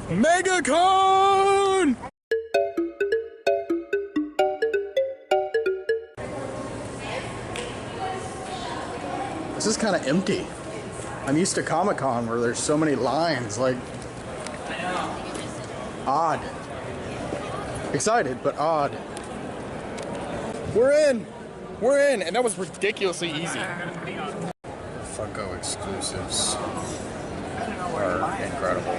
Megacon! This is kind of empty. I'm used to Comic-Con where there's so many lines, like, odd. Excited, but odd. We're in! We're in! And that was ridiculously easy. Funko exclusives are incredible.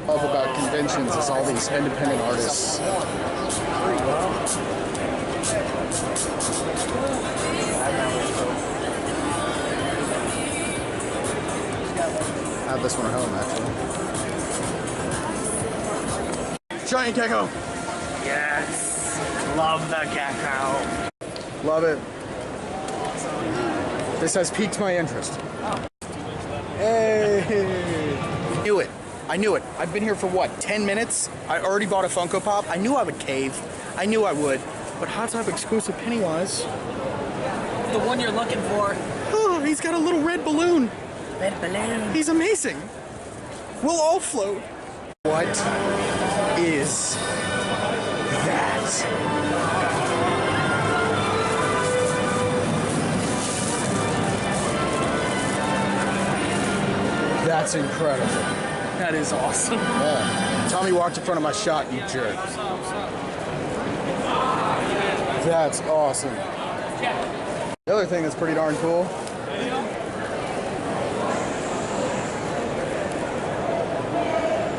Love about conventions is all these independent artists. I have this one at home, actually. Giant gecko! Yes! Love the gecko! Love it. This has piqued my interest. Hey! Knew it. I knew it. I've been here for what, 10 minutes? I already bought a Funko Pop. I knew I would cave. I knew I would. But Hot Top exclusive Pennywise. The one you're looking for. Oh, he's got a little red balloon. Red balloon. He's amazing. We'll all float. What is that? That's incredible. That is awesome. Yeah. Tommy walked in front of my shot, you jerk. That's awesome. The other thing that's pretty darn cool.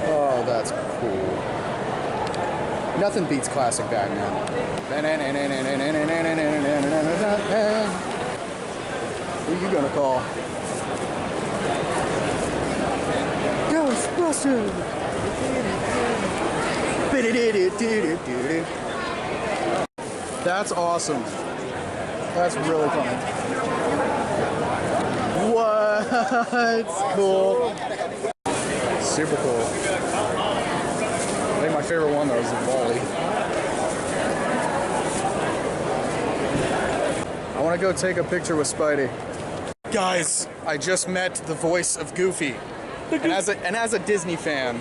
Oh, that's cool. Nothing beats classic Batman. Who are you gonna call? Ghostbusters! That's awesome. That's really funny. What? Cool. Super cool. I think my favorite one though is the Wally. I want to go take a picture with Spidey. Guys, I just met the voice of Goofy. And as a Disney fan,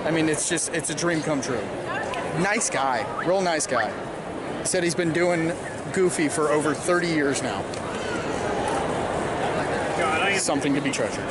I mean, it's a dream come true. Nice guy, real nice guy. He said he's been doing Goofy for over 30 years now. Something to be treasured.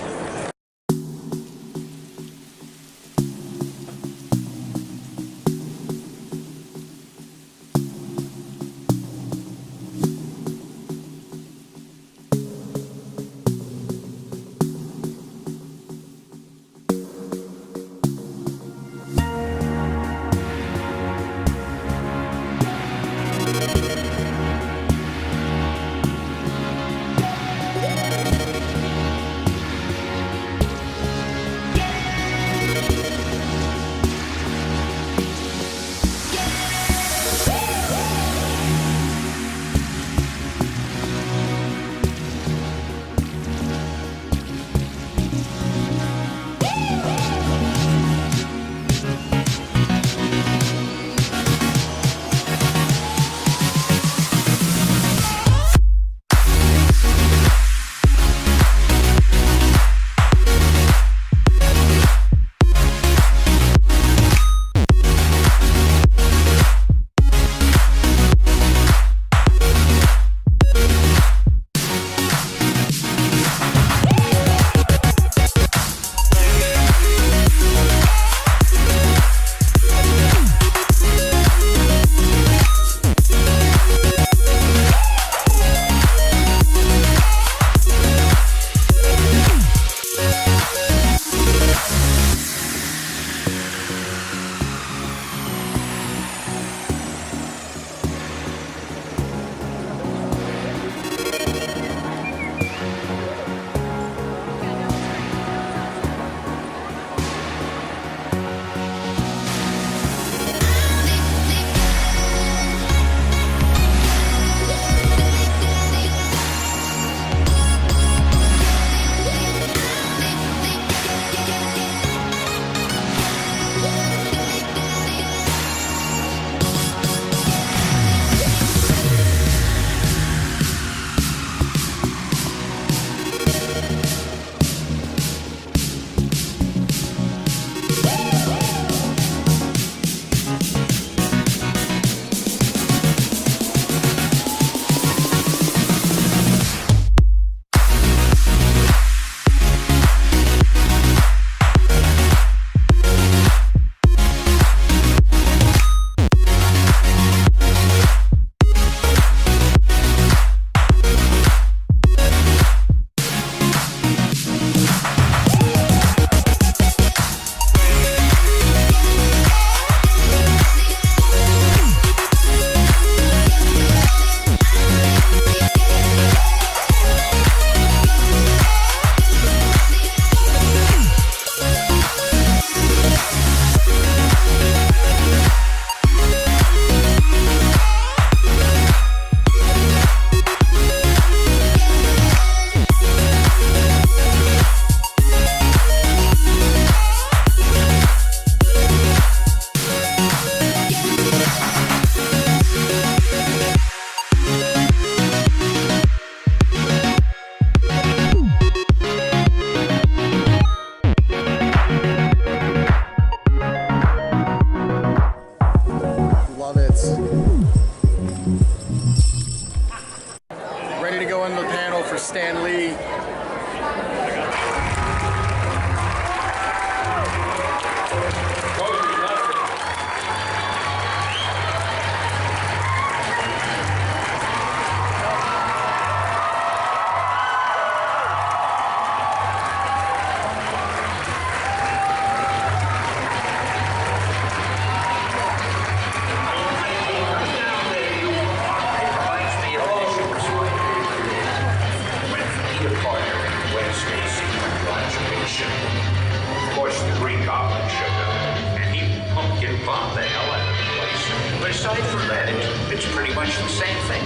aside from that, it's pretty much the same thing.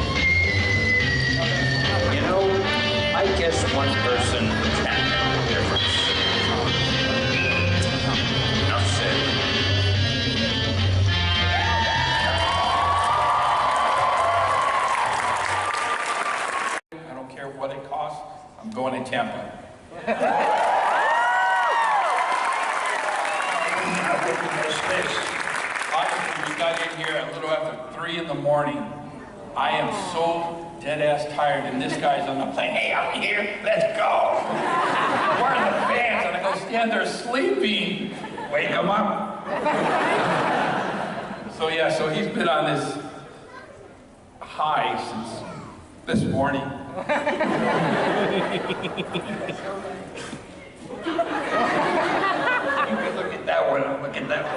You know, I guess one person can make a difference. Enough said. I don't care what it costs, I'm going to Tampa. Honestly, we got in here a little after 3 in the morning. I am so dead-ass tired, and this guy's on the plane. Hey, out here, let's go. Where are the fans? And I go, Stan, they're sleeping. Wake them up. So yeah, so he's been on this high since this morning. Look at that one, look at that one.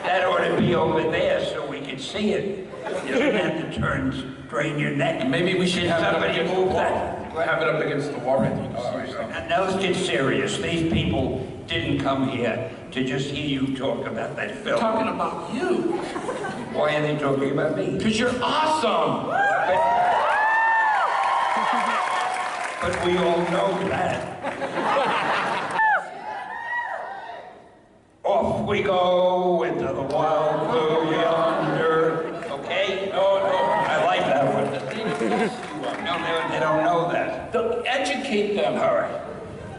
That ought to be over there so we can see it. You don't have to strain your neck. Maybe we should have somebody move that. We'll have it up against the wall right there. Now let's get serious. These people didn't come here to just hear you talk about that film. They're talking about you. Why are they talking about me? Because you're awesome. But we all know that. Off we go into the wild blue yonder. Okay? No, I like that one. No, they don't know that. Educate them. All right.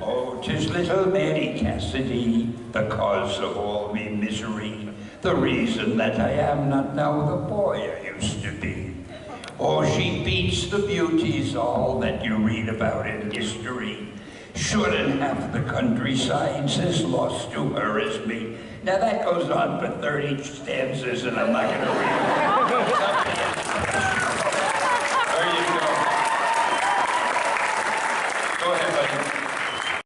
Oh, 'tis little Mary Cassidy, the cause of all me misery, the reason that I am not now the boy I used to be. Oh, she beats the beauties all that you read about in history. Shouldn't half the countryside's as lost to her as me. Now that goes on for 30 stanzas and I'm not going to read it. There you go. Go ahead,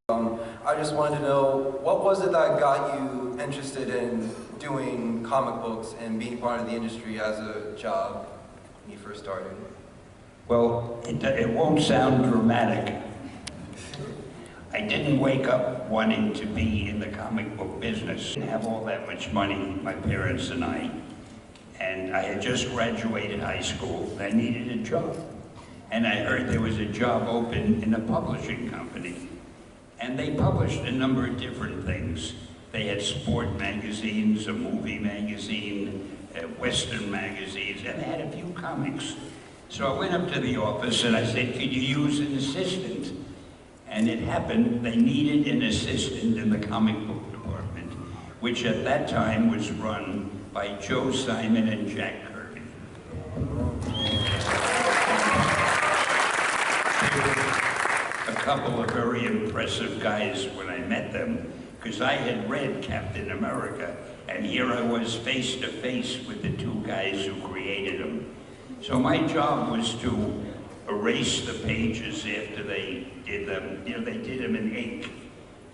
buddy. I just wanted to know, what was it that got you interested in doing comic books and being part of the industry as a job when you first started? Well, it won't sound dramatic. I didn't wake up wanting to be in the comic book business. Didn't have all that much money, my parents and I had just graduated high school. I needed a job. And I heard there was a job open in a publishing company. And they published a number of different things. They had sport magazines, a movie magazine, Western magazines, and they had a few comics. So I went up to the office and I said, could you use an assistant? And it happened, they needed an assistant in the comic book department, which at that time was run by Joe Simon and Jack Kirby. A couple of very impressive guys when I met them, because I had read Captain America, and here I was face to face with the two guys who created them. So my job was to erase the pages after they did them. You know, they did them in ink,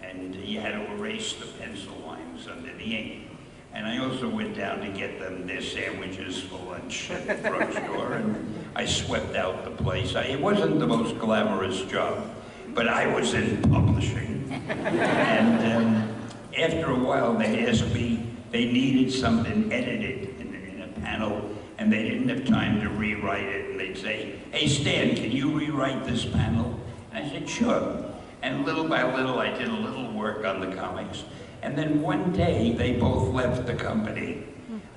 and you had to erase the pencil lines under the ink. And I also went down to get them their sandwiches for lunch at the drugstore, and I swept out the place. It wasn't the most glamorous job, but I was in publishing. And after a while, they asked me, they needed something edited in a panel, and they didn't have time to rewrite it, and they'd say, hey Stan, can you rewrite this panel? And I said, sure. And little by little, I did a little work on the comics. And then one day, they both left the company.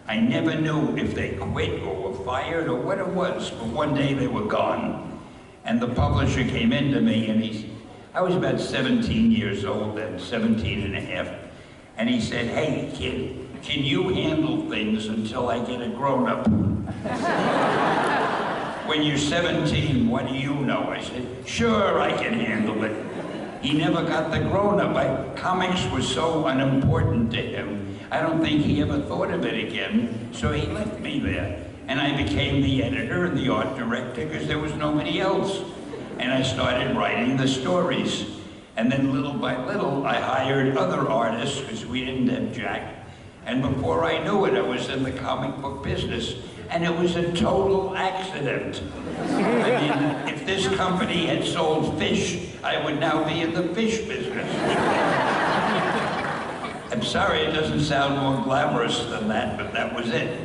I never knew if they quit or were fired or what it was, but one day they were gone. And the publisher came into me, and I was about 17 years old then, 17 and a half. And he said, hey kid, can you handle things until I get a grown-up? When you're 17, what do you know? I said, sure, I can handle it. He never got the grown-up. Comics was so unimportant to him, I don't think he ever thought of it again, so he left me there. And I became the editor and the art director because there was nobody else. And I started writing the stories. And then little by little, I hired other artists because we didn't have Jack. And before I knew it, I was in the comic book business. And it was a total accident. I mean, if this company had sold fish, I would now be in the fish business. I'm sorry it doesn't sound more glamorous than that, but that was it.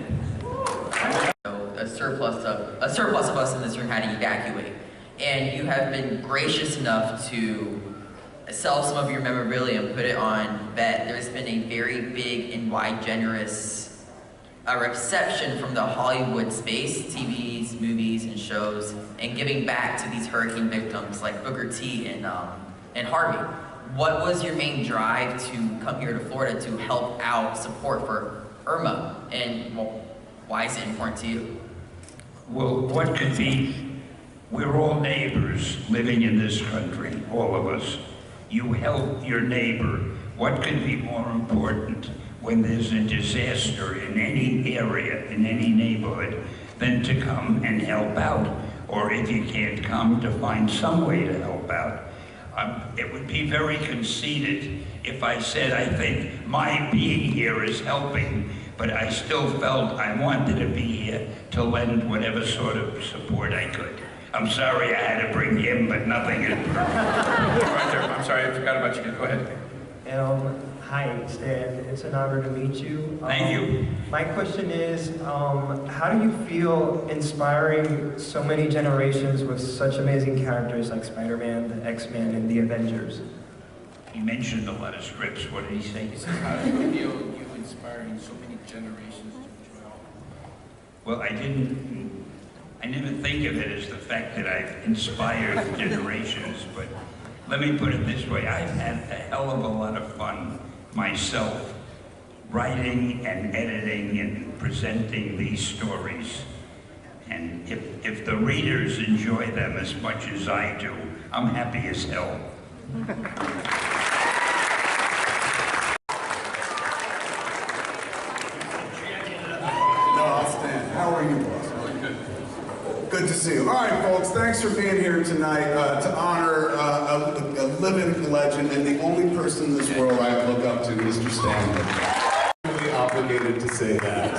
A surplus of us in this room had to evacuate, and you have been gracious enough to sell some of your memorabilia and put it on bet. There's been a very big and wide, generous reception from the Hollywood space, TVs, movies, and shows, and giving back to these hurricane victims like Booker T and Harvey. What was your main drive to come here to Florida to help out support for Irma, and well, why is it important to you? Well, what could be? We're all neighbors living in this country, all of us. You help your neighbor. What could be more important when there's a disaster in any area, in any neighborhood, than to come and help out? Or if you can't come, to find some way to help out. It would be very conceited if I said I think my being here is helping, but I still felt I wanted to be here to lend whatever sort of support I could. I'm sorry I had to bring him, but nothing is perfect. Right there. I'm sorry, I forgot about you. Go ahead. Hi, Stan. It's an honor to meet you. Thank you. My question is, how do you feel inspiring so many generations with such amazing characters like Spider-Man, the X-Men, and the Avengers? He mentioned a lot of scripts. What did he say? How do you feel you inspiring so many generations to enjoy? Well, I never think of it as the fact that I've inspired generations, but let me put it this way. I've had a hell of a lot of fun myself writing and editing and presenting these stories. And if the readers enjoy them as much as I do, I'm happy as hell. No, I'll stand. How are you, boss? Good to see you. All right, folks, thanks for being here tonight to honor a living legend and the only person in this world I look up to, Mr. Stanley. I'm really obligated to say that.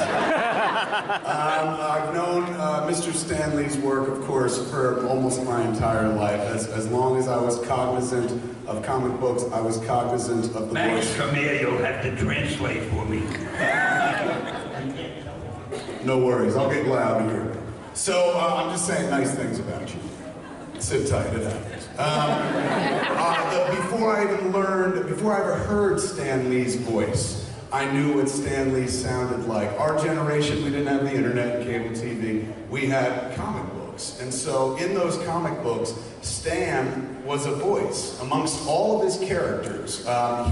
I've known Mr. Stanley's work, of course, for almost my entire life. As long as I was cognizant of comic books, I was cognizant of the Max, voice. come here, you'll have to translate for me. No worries, I'll get loud here. So, I'm just saying nice things about you. Sit tight, it happens. Before I ever heard Stan Lee's voice, I knew what Stan Lee sounded like. Our generation, we didn't have the internet and cable TV. We had comic books. And so, in those comic books, Stan was a voice. Amongst all of his characters,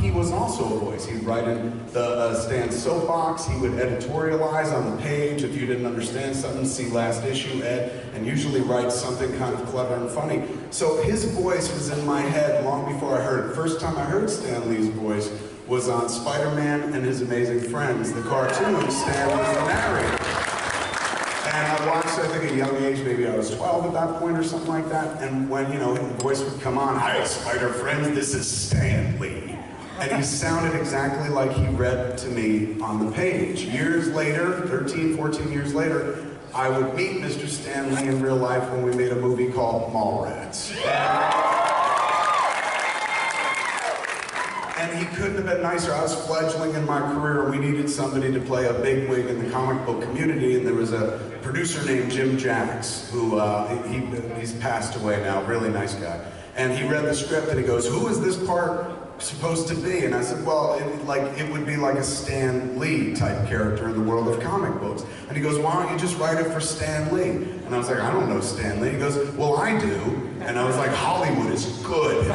he was also a voice. He'd write in the Stan's soapbox, he would editorialize on the page. If you didn't understand something, see last issue, Ed, and usually write something kind of clever and funny. So his voice was in my head long before I heard it. First time I heard Stan Lee's voice was on Spider-Man and His Amazing Friends, the cartoon. Stan was the narrator. And I watched, I think, at a young age, maybe I was 12 at that point or something like that. And when, the voice would come on, "Hi, Spider friends, this is Stan Lee." And he sounded exactly like he read to me on the page. Years later, 13, 14 years later, I would meet Mr. Stan Lee in real life when we made a movie called Mallrats. And he couldn't have been nicer. I was fledgling in my career. We needed somebody to play a bigwig in the comic book community, and there was a producer named Jim Jacks, who he's passed away now, really nice guy. And he read the script and he goes, "Who is this part supposed to be?" And I said, "Well, it would be like a Stan Lee type character in the world of comic books." And he goes, "Why don't you just write it for Stan Lee?" And I was like, "I don't know Stan Lee." He goes, "Well, I do." And I was like, "Hollywood is good."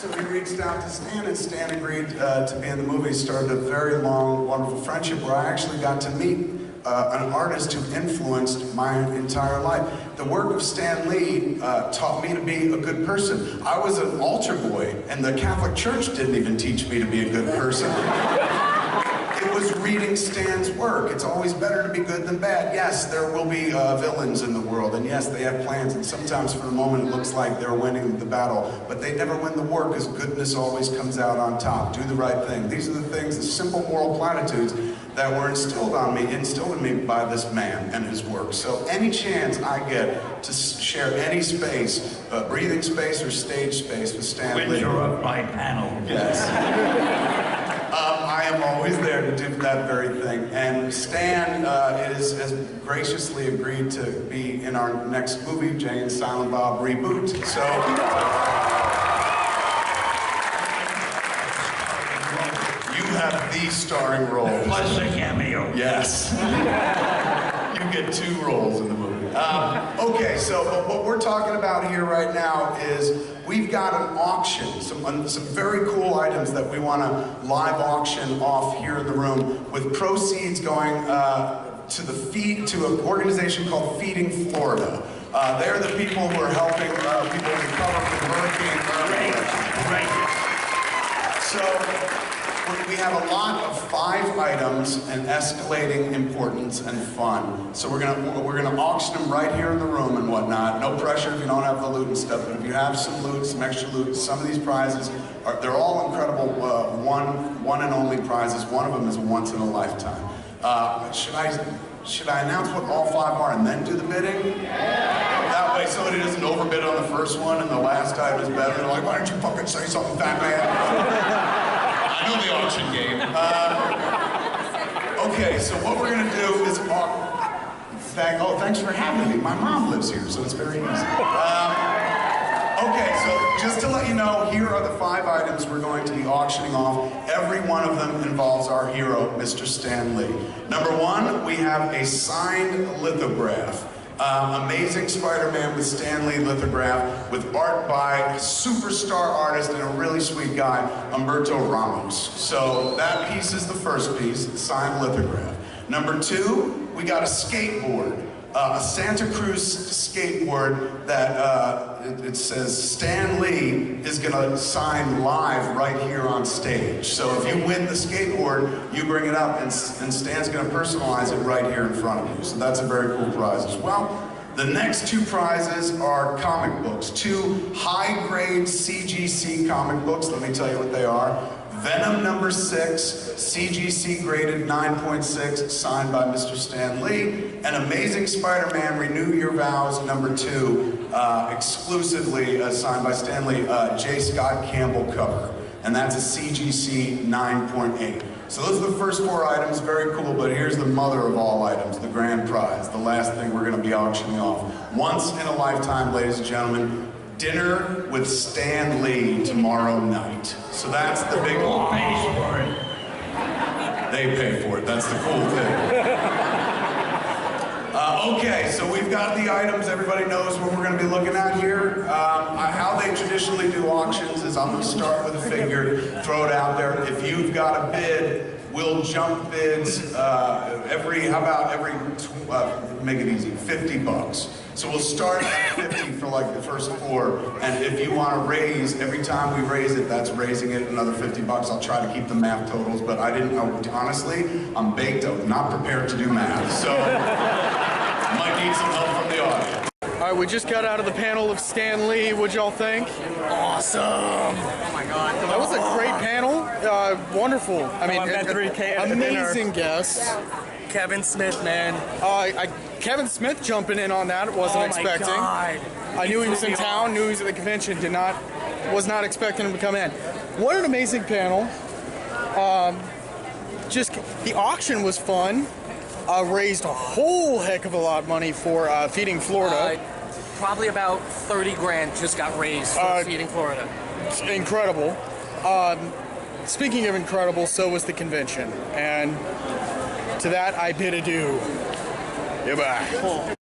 So we reached out to Stan, and Stan agreed to be in the movie. Started a very long, wonderful friendship where I actually got to meet an artist who influenced my entire life. The work of Stan Lee taught me to be a good person. I was an altar boy, and the Catholic Church didn't even teach me to be a good person. It was reading Stan's work. It's always better to be good than bad. Yes, there will be villains in the world, and yes, they have plans, and sometimes for a moment it looks like they're winning the battle, but they never win the war because goodness always comes out on top. Do the right thing. These are the things, the simple moral platitudes that were instilled in me by this man and his work. So any chance I get to share any space breathing space or stage space with Stan Lee. Interrupt my panel. Yes. I am always there to do that very thing. And Stan has graciously agreed to be in our next movie, Jay and Silent Bob Reboot. So. You have the starring role. Plus a cameo. Yes. You get 2 roles in the movie. Okay, so what we're talking about here right now is we've got an auction, some very cool items that we want to live auction off here in the room, with proceeds going to an organization called Feeding Florida. They're the people who are helping people recover from Hurricane Irma. Right. So we have a lot of 5 items and escalating importance and fun. So we're gonna auction them right here in the room and whatnot. No pressure if you don't have the loot and stuff, but if you have some loot, some extra loot, some of these prizes they're all incredible one and only prizes. One of them is a once in a lifetime. Should I announce what all 5 are and then do the bidding? That way somebody doesn't overbid on the first one and the last item is better. They're like, why don't you fucking say something, fat man? I know the auction game. Okay, so what we're gonna do is thanks for having me. My mom lives here, so it's very easy. Okay, so just to let you know, here are the 5 items we're going to be auctioning off. Every one of them involves our hero, Mr. Stan Lee. Number 1, we have a signed lithograph. Amazing Spider-Man with Stan Lee lithograph with art by superstar artist and a really sweet guy, Humberto Ramos. So that piece is the first piece, the signed lithograph. Number 2, we got a skateboard. A Santa Cruz skateboard that it says Stan Lee is gonna sign live right here on stage. So if you win the skateboard, you bring it up and Stan's gonna personalize it right here in front of you. So that's a very cool prize as well. The next 2 prizes are comic books. 2 high-grade CGC comic books. Let me tell you what they are. Venom number 6, CGC graded 9.6, signed by Mr. Stan Lee. And Amazing Spider-Man Renew Your Vows number 2, exclusively signed by Stan Lee, J. Scott Campbell cover. And that's a CGC 9.8. So those are the first 4 items, very cool, but here's the mother of all items, the grand prize, the last thing we're gonna be auctioning off. Once in a lifetime, ladies and gentlemen, dinner with Stan Lee tomorrow night. So that's the big one. Who pays for it? They pay for it, that's the cool thing. Okay, so we've got the items, everybody knows what we're gonna be looking at here. How they traditionally do auctions is I'm gonna start with a figure, throw it out there. If you've got a bid, we'll jump bids make it easy, 50 bucks. So we'll start at 50 for like the first 4, and if you want to raise, every time we raise it, that's raising it another 50 bucks. I'll try to keep the math totals, but honestly, I'm baked, I'm not prepared to do math, so might need some help from the audience. All right, we just got out of the panel of Stan Lee. What'd y'all think? Awesome. Oh my God. That was a great panel. Wonderful. I mean, I bet 3K at the dinner. amazing guests. Kevin Smith, man. Kevin Smith jumping in on that, wasn't expecting. God. I knew he was in town, knew he was at the convention, was not expecting him to come in. What an amazing panel. Just the auction was fun. Raised a whole heck of a lot of money for Feeding Florida. Probably about 30 grand just got raised for Feeding Florida. Incredible. Speaking of incredible, so was the convention. And to that, I bid adieu. Goodbye. Cool.